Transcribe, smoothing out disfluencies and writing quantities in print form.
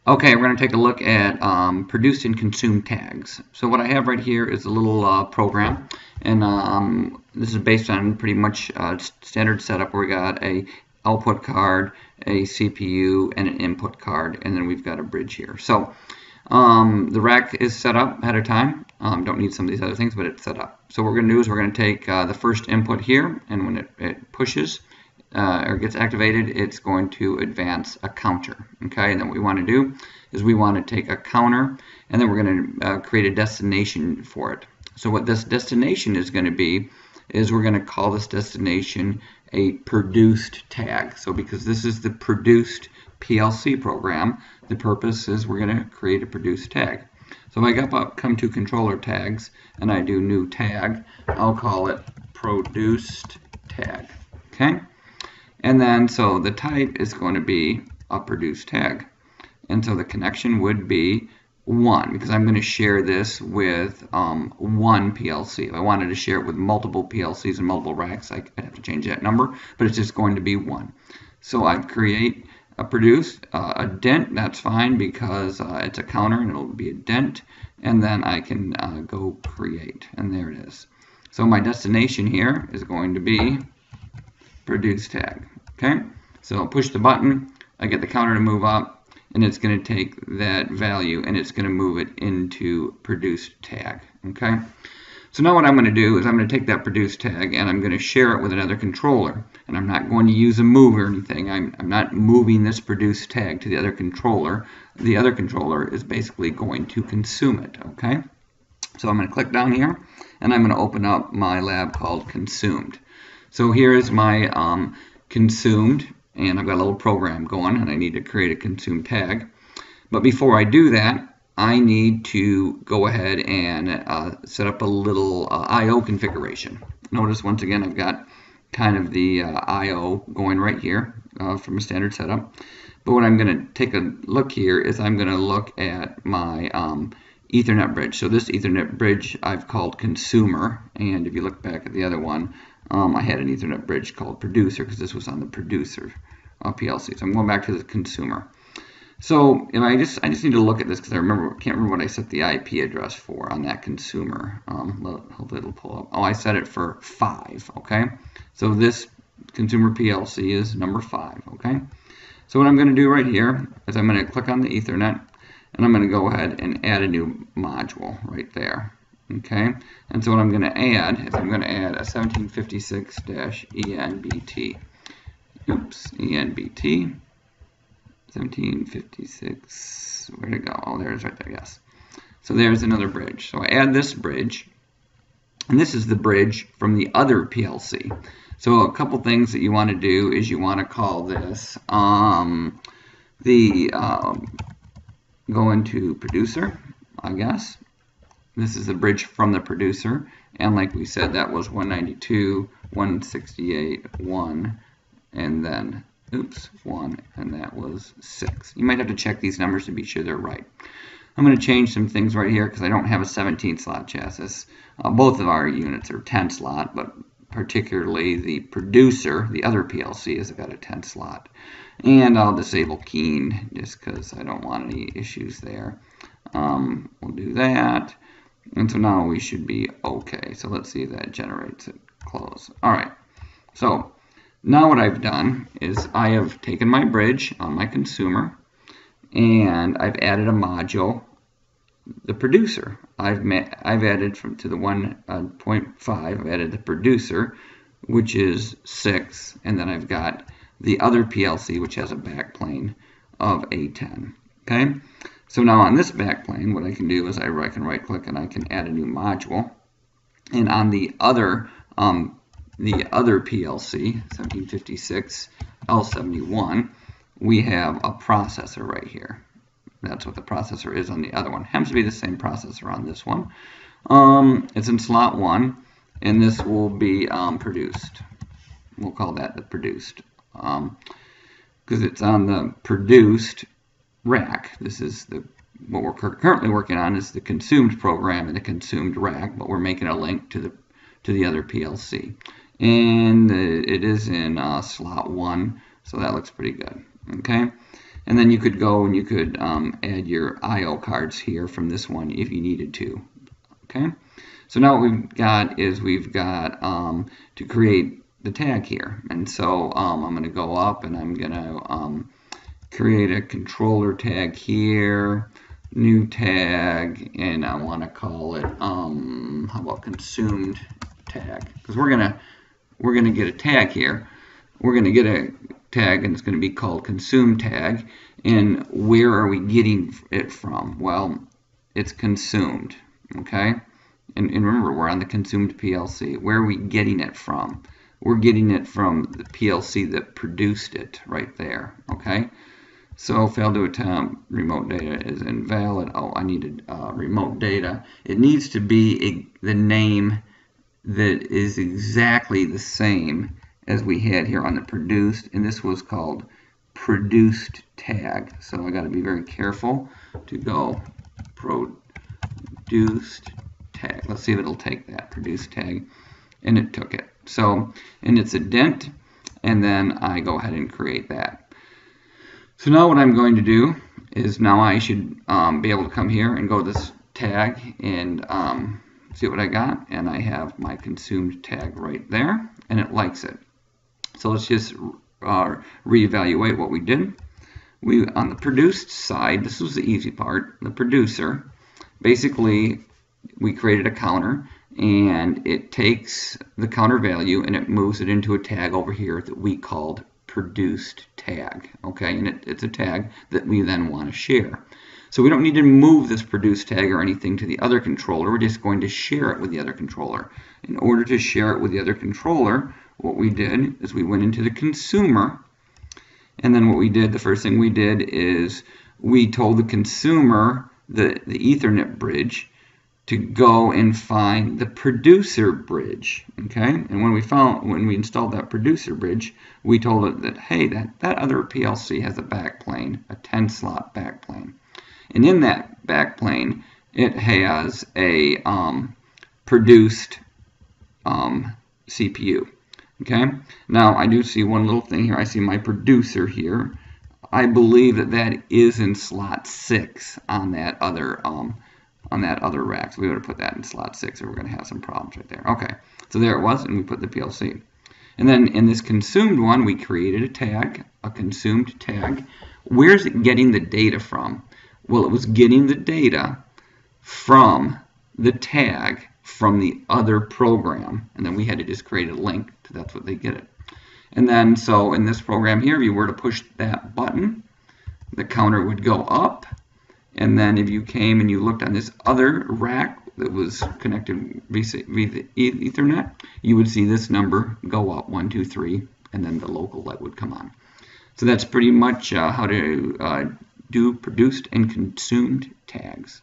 Okay, we're going to take a look at produced and consumed tags. So what I have right here is a little program, and this is based on pretty much standard setup where we got a output card, a CPU, and an input card, and then we've got a bridge here. So the rack is set up ahead of time. Don't need some of these other things, but it's set up. So what we're going to do is we're going to take the first input here, and when it pushes, or gets activated, it's going to advance a counter. Okay, and then what we want to do is we want to take a counter, and then we're going to create a destination for it. So what this destination is going to be is we're going to call this destination a produced tag. So because this is the produced PLC program, the purpose is we're going to create a produced tag. So if I come to controller tags and I do new tag, I'll call it produced tag. Okay. And then, so the type is going to be a produced tag. And so the connection would be 1, because I'm going to share this with one PLC. If I wanted to share it with multiple PLCs and multiple racks, I'd have to change that number, but it's just going to be 1. So I create a produce, a dent, that's fine because it's a counter and it'll be a dent. And then I can go create, and there it is. So my destination here is going to be produce tag. Okay, so I'll push the button, I get the counter to move up, and it's going to take that value and it's going to move it into produced tag. Okay, so now what I'm going to do is I'm going to take that produced tag and I'm going to share it with another controller, and I'm not going to use a move or anything. I'm not moving this produced tag to the other controller. The other controller is basically going to consume it. Okay, so I'm going to click down here and I'm going to open up my lab called consumed. So here is my consumed, and I've got a little program going, and I need to create a consumed tag. But before I do that, I need to go ahead and set up a little I/O configuration. Notice once again I've got kind of the I/O going right here from a standard setup. But what I'm going to take a look here is I'm going to look at my Ethernet bridge. So this Ethernet bridge I've called consumer, and if you look back at the other one, I had an Ethernet bridge called producer because this was on the producer PLC. So I'm going back to the consumer. So if I just need to look at this because I can't remember what I set the IP address for on that consumer. Hopefully it'll pull up. Oh, I set it for 5. Okay, so this consumer PLC is number 5. Okay, so what I'm going to do right here is I'm going to click on the Ethernet and I'm going to go ahead and add a new module right there. Okay, and so what I'm going to add is I'm going to add a 1756-ENBT. Oops, ENBT. 1756. Where'd it go? Oh, there it is right there. Yes. So there's another bridge. So I add this bridge, and this is the bridge from the other PLC. So a couple things that you want to do is you want to call this go into producer, I guess. This is the bridge from the producer, and like we said, that was 192, 168, 1, and then, oops, 1, and that was 6. You might have to check these numbers to be sure they're right. I'm going to change some things right here because I don't have a 17-slot chassis. Both of our units are 10-slot, but particularly the producer, the other PLC, has got a 10-slot. And I'll disable keying just because I don't want any issues there. We'll do that. And so now we should be okay. So let's see if that generates it. Close. All right. So now what I've done is I have taken my bridge on my consumer and I've added a module, the producer. I've added to the 1.5, I've added the producer, which is 6, and then I've got the other PLC, which has a backplane of A10. Okay? So now on this backplane, what I can do is I can right-click and I can add a new module. And on the other PLC, 1756 L71, we have a processor right here. That's what the processor is on the other one. Happens to be the same processor on this one. It's in slot 1, and this will be produced. We'll call that the produced because it's on the produced rack. This is what we're currently working on is the consumed program and the consumed rack, but we're making a link to the other PLC, and it is in slot 1, so that looks pretty good. Okay, And then you could go and you could add your I/O cards here from this one if you needed to. Okay. So now what we've got is we've got to create the tag here. And so I'm going to go up and I'm going to create a controller tag here, new tag, and I want to call it how about consumed tag, because we're gonna get a tag here. We're gonna get a tag and it's going to be called consumed tag. And where are we getting it from? Well, it's consumed. Okay. And remember, we're on the consumed PLC. Where are we getting it from? We're getting it from the PLC that produced it right there. Okay. So failed to attempt, remote data is invalid. Oh, I needed remote data. It needs to be the name that is exactly the same as we had here on the produced, and this was called produced tag. So I got to be very careful to go produced tag. Let's see if it'll take that produced tag, and it took it. So, and it's a dent, and then I go ahead and create that. So now what I'm going to do is now I should be able to come here and go to this tag and see what I got, and I have my consumed tag right there, and it likes it. So let's just reevaluate what we did. On the produced side, this was the easy part, the producer, basically we created a counter, and it takes the counter value and it moves it into a tag over here that we called produced tag. Okay, and it's a tag that we then want to share. So we don't need to move this produced tag or anything to the other controller. We're just going to share it with the other controller. In order to share it with the other controller, what we did is we went into the consumer, and then what we did, the first thing we did is we told the consumer, the Ethernet bridge, to go and find the producer bridge. Okay, and when we installed that producer bridge, we told it that, hey, that other PLC has a backplane, a 10-slot backplane, and in that backplane it has a produced CPU. Okay, now I do see one little thing here. I see my producer here. I believe that is in slot 6 on that other rack. So we would have put that in slot 6, or we're going to have some problems right there. Okay, so there it was, and we put the PLC. And then in this consumed one, we created a tag, a consumed tag. Where's it getting the data from? Well, it was getting the data from the tag from the other program, and then we had to just create a link to that's what they get it. And then so in this program here, if you were to push that button, the counter would go up. And then if you came and you looked on this other rack that was connected via Ethernet, you would see this number go up, 1, 2, 3, and then the local light would come on. So that's pretty much how to do produced and consumed tags.